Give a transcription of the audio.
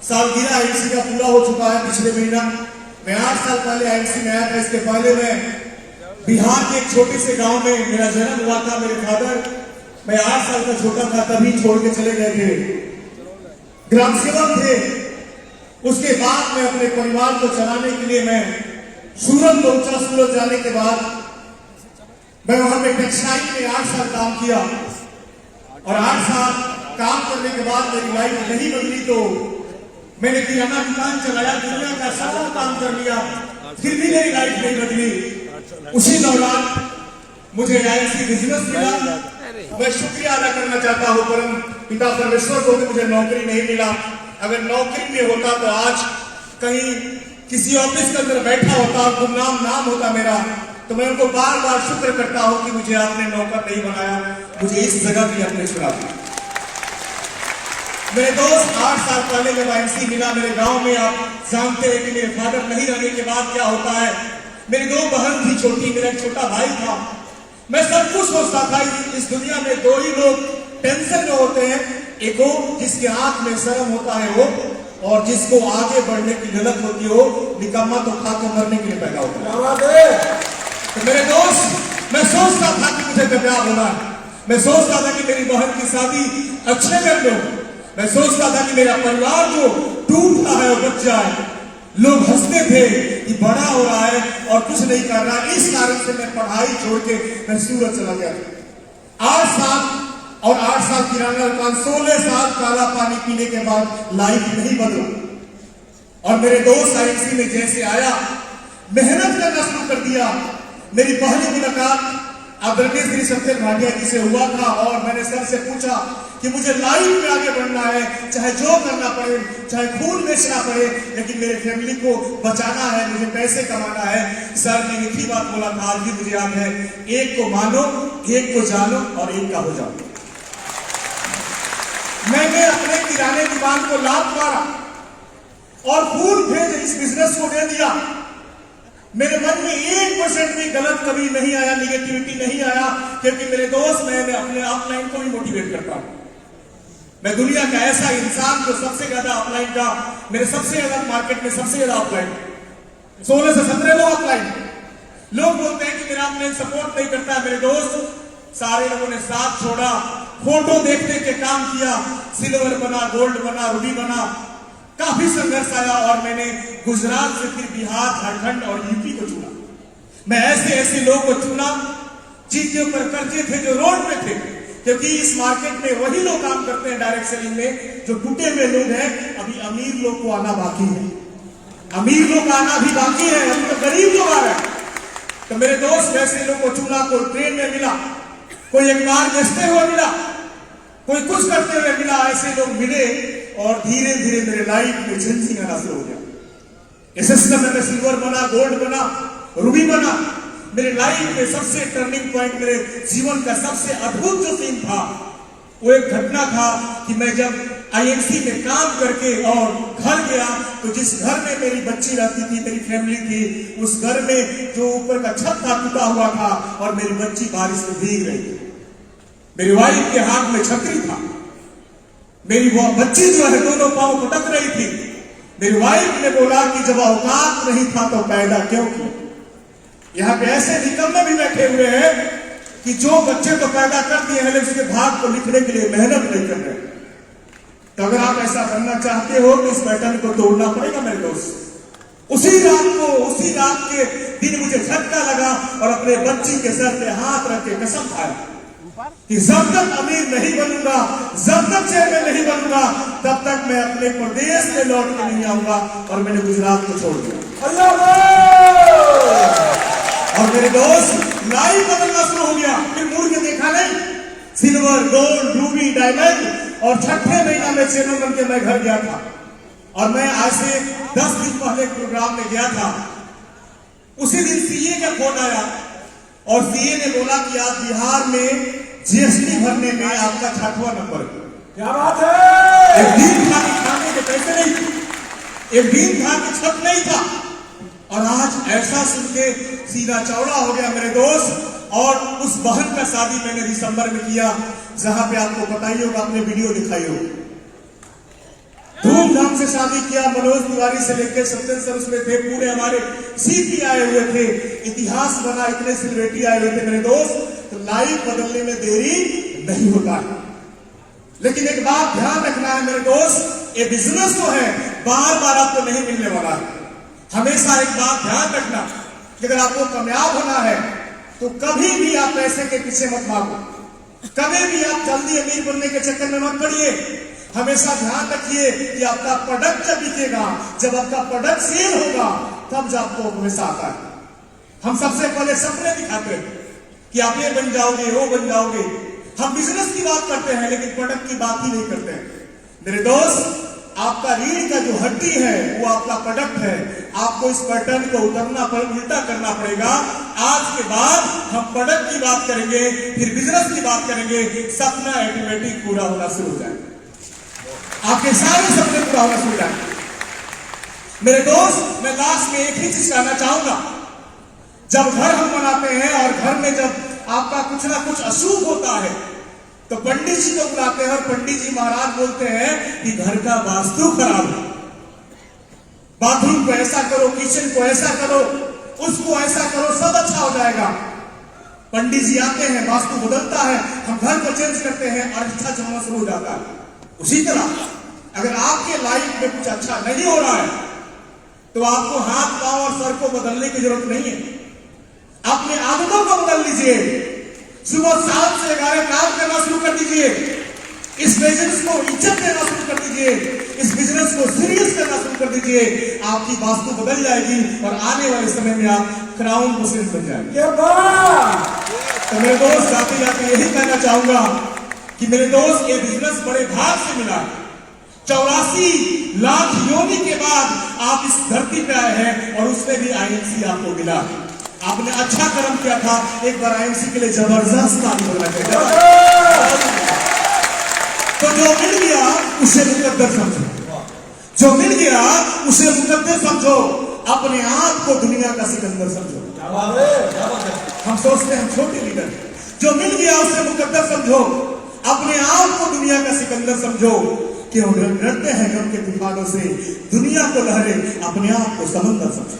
सालगिरह आईएमसी का पूरा हो चुका है पिछले महीना। मैं 8 साल पहले आईएमसी में आया था। इसके पहले मैं बिहार के एक छोटे से गांव में मेरा जन्म हुआ था। मेरे फादर, मैं 8 साल का छोटा था तभी छोड़ के चले गए थे, ग्राम सेवक थे। उसके बाद मैं अपने परिवार को चलाने के लिए मैं सूरत पहुंचा। सूरत जाने के बाद मैं वहां पे टेक्सटाइल में 8 साल काम किया और 8 साल काम करने के बाद मेरी लाइफ नहीं बदली तो मैंने किराना दुकान चलाया, दुनिया का सारा काम कर लिया, फिर भी मेरी लाइफ नहीं बदली। उसी दौरान मुझे आईएमसी बिजनेस मिला। मैं शुक्रिया अदा करना चाहता हूं परम पिता परमेश्वर को कि मुझे नौकरी नहीं मिला। अगर नौकरी में होता तो आज कहीं किसी ऑफिस के अंदर बैठा होता, गुमनाम नाम होता मेरा, तो मैं उनको बार बार शुक्र करता हूं कि मुझे आपने नौकर नहीं बनाया, मुझे इस जगह की आपने चुना दिया। मेरे दोस्त, 8 साल पहले जब आईएमसी मिला मेरे गांव में, आप जानते हैं कि मेरे फादर नहीं रहने के बाद क्या होता है। मेरी 2 बहन थी छोटी, मेरा एक छोटा भाई था। मैं सब कुछ सोचता था इस दुनिया में 2 ही लोग टेंशन में होते हैं, एक वो जिसके आंख में शर्म होता है वो, और जिसको आगे बढ़ने की ललक होती हो, निकम्मा तो खा के मरने के लिए पैदा होता है। तो मेरे दोस्त, मैं सोचता था कि मुझे कामयाब होना है। मैं सोचता था कि मेरी बहन की शादी अच्छे कर लो। मैं सोचता था कि मेरा परिवार जो टूट रहा है वो बच जाए। लोग हंसते थे कि बड़ा हो रहा है और कुछ नहीं कर रहा। इस कारण से मैं पढ़ाई छोड़ के मैं सूरत चला गया। 8 साल और 8 साल किराना दुकान, 16 साल काला पानी पीने के बाद लाइफ नहीं बदला। और मेरे दोस्त आईएमसी में जैसे आया, मेहनत करना शुरू कर दिया। मेरी पहली मुलाकात आदरणीय श्री सत्येंद्र भाटिया जी से हुआ था और मैंने सर से पूछा कि मुझे लाइफ में आगे बढ़ना है, चाहे जो करना पड़े, चाहे खून बेचना पड़े, लेकिन मेरे फैमिली को बचाना है, मुझे पैसे कमाना है। सर ने एक ही बात बोला था, आज भी मुझे याद है, एक को मानो, एक को जानो और एक का हो जाओ। मैंने अपने किराने दुकान को लात मारा और फूल भेज इस बिजनेस को दे दिया। मेरे मन में 1% भी गलत कभी नहीं आया, निगेटिविटी नहीं आया, क्योंकि मेरे दोस्त, मैं अपने अपलाइन को भी मोटिवेट करता हूं। मैं दुनिया का ऐसा इंसान जो सबसे ज्यादा अपलाइन का, मेरे सबसे ज्यादा मार्केट में सबसे ज्यादा अपलाइन 16 से 17 लोग अपलाइन। लोग बोलते हैं कि मेरा अपलाइन सपोर्ट नहीं करता। मेरे दोस्त, सारे लोगों ने साथ छोड़ा, फोटो देखने के काम किया, सिल्वर बना, गोल्ड बना, रूबी बना, काफी संघर्ष आया और मैंने गुजरात से फिर बिहार, झारखंड और यूपी को चुना। मैं ऐसे लोगों को चुना जिनके ऊपर कर्जे थे, जो रोड पे थे, क्योंकि इस मार्केट में वही लोग काम करते हैं डायरेक्ट सेलिंग में जो टूटे हुए लोग हैं। अभी अमीर लोग को आना बाकी है, अमीर लोग आना भी बाकी है, अभी तो गरीब लोग आ रहे हैं। तो मेरे दोस्त, ऐसे लोग को चुना। कोई ट्रेन में मिला, कोई एक बार बेचते हुए मिला, कोई कुछ करते हुए मिला। ऐसे लोग मिले और धीरे धीरे मेरे लाइफ में झंझी आना शुरू हो गया। इस सिस्टम में मैं सिल्वर बना, गोल्ड बना, रूबी बना। मेरे लाइफ में सबसे टर्निंग पॉइंट, मेरे जीवन का सबसे अद्भुत जो सीन था, वो एक घटना था कि मैं जब आईएमसी में काम करके और घर गया तो जिस घर में मेरी बच्ची रहती थी, मेरी फैमिली थी, उस घर में जो ऊपर का छत था टूटा हुआ था और मेरी बच्ची बारिश में भीग रही थी। मेरी वाइफ के हाथ में छतरी था, मेरी वो बच्ची जो है दोनों पांव पटक रही थी। मेरी वाइफ ने बोला कि जब औकात नहीं था तो पैदा क्यों किया। यहाँ पे ऐसे निकम्मे भी बैठे हुए हैं कि जो बच्चे तो पैदा कर दिए हैं, उसके भाग को लिखने के लिए मेहनत नहीं कर रहे। तो अगर आप ऐसा करना चाहते हो तो इस पैटर्न को तोड़ना पड़ेगा मेरे दोस्त। उसी रात के दिन मुझे झटका लगा और अपने बच्ची के सर पे हाथ रख के कसम खाया कि जब तक अमीर नहीं बनूंगा, जब तक चेयरमैन नहीं बनूंगा, तब तक मैं अपने प्रदेश में लौट के नहीं आऊंगा। और मैंने गुजरात को छोड़ दिया। और मेरे दोस्त, लाइफ बदलना शुरू हो गया। फिर मुड़ के देखा नहीं, सिल्वर, गोल्ड, रूबी, डायमंड। और 6ठे महीना में चेयरमैन बन के मैं घर गया था। और मैं आज से 10 दिन पहले प्रोग्राम में गया था। उसी दिन सीए का फोन आया और सीए ने बोला कि आप बिहार में जीएसटी भरने में आपका 6वां नंबर। क्या बात है। एक दिन था कि खाने के पैसे नहीं थे, एक दिन था कि छत नहीं था, और आज ऐसा सुन के सीना चौड़ा हो गया मेरे दोस्त। और उस बहन का शादी मैंने दिसंबर में किया, जहां पे आपको पता ही होगा, आपने वीडियो दिखाई होगी। धूमधाम से शादी किया। मनोज तिवारी से लेकर सत्येंद्र सर उसमें थे, पूरे हमारे सीपी आए हुए थे, इतिहास बना, इतने सेलिब्रिटी आए हुए थे मेरे दोस्त। तो लाइफ बदलने में देरी नहीं होता है, लेकिन एक बात ध्यान रखना है मेरे दोस्त, ये बिजनेस तो है, बार बार आपको नहीं मिलने वाला है। हमेशा एक बात ध्यान रखना कि अगर आपको कामयाब होना है तो कभी भी आप पैसे के पीछे मत भागो, कभी भी आप जल्दी अमीर बनने के चक्कर में मत पड़िए। हमेशा ध्यान रखिए कि आपका प्रोडक्ट जब बिकेगा, जब आपका प्रोडक्ट सेल होगा, तब जब आपको हमेशा आता है। हम सबसे पहले सपने दिखाते हैं कि आप ये बन जाओगे, वो बन जाओगे। हम बिजनेस की बात करते हैं लेकिन प्रोडक्ट की बात ही नहीं करते हैं। मेरे दोस्त, आपका रीढ़ का जो हड्डी है वो आपका प्रोडक्ट है। आपको इस पैटर्न को उतरना उल्टा करना पड़ेगा। आज के बाद हम प्रोडक्ट की बात करेंगे, फिर बिजनेस की बात करेंगे, सपना ऑटोमेटिक पूरा होना शुरू हो जाएगा, आपके सारे सपने पूरा होना शुरू हो जाएंगे। मेरे दोस्त, मैं लास्ट में एक ही चीज कहना चाहूंगा, जब घर हम बनाते हैं और घर में जब आपका कुछ ना कुछ अशुभ होता है तो पंडित जी को बुलाते हैं और पंडित जी महाराज बोलते हैं कि घर का वास्तु खराब है, बाथरूम को ऐसा करो, किचन को ऐसा करो, उसको ऐसा करो, सब अच्छा हो जाएगा। पंडित जी आते हैं, वास्तु बदलता है, हम घर को चेंज करते हैं और अच्छा चलना शुरू हो जाता है। उसी तरह अगर आपके लाइफ में कुछ अच्छा नहीं हो रहा है तो आपको हाथ पांव और सर को बदलने की जरूरत नहीं है, अपने आदतों को बदल लीजिए। सुबह 7 से 11 काम करना शुरू कर दीजिए, इस बिजनेस को इज्जत देना शुरू कर दीजिए, इस बिजनेस को सीरियस करना शुरू कर दीजिए। आपकी वास्तु बदल जाएगी और आने वाले समय में आप क्राउन प्रिंस बन जाएंगे। तो मेरे दोस्त, जाते जाते यही कहना चाहूंगा कि मेरे दोस्त, ये बिजनेस बड़े भाग से मिला। 84 लाख योनि के बाद आप इस धरती पे आए हैं और उसमें भी आईएनसी आपको मिला। आपने अच्छा कर्म किया था, एक बार आईएनसी के लिए जबरदस्त ताली बजाइए। तो जो मिल गया उसे मुकद्दर समझो, जो मिल गया उसे मुकद्दर समझो, अपने आप को दुनिया का सिकंदर समझो। हम सोचते हैं हम छोटे लीडर, जो मिल गया उसे मुकद्दर समझो, अपने आप को दुनिया का सिकंदर समझो। क्यों डरते हैं गम के तूफानों से, दुनिया को लहरे, अपने आप को समंदर समझो।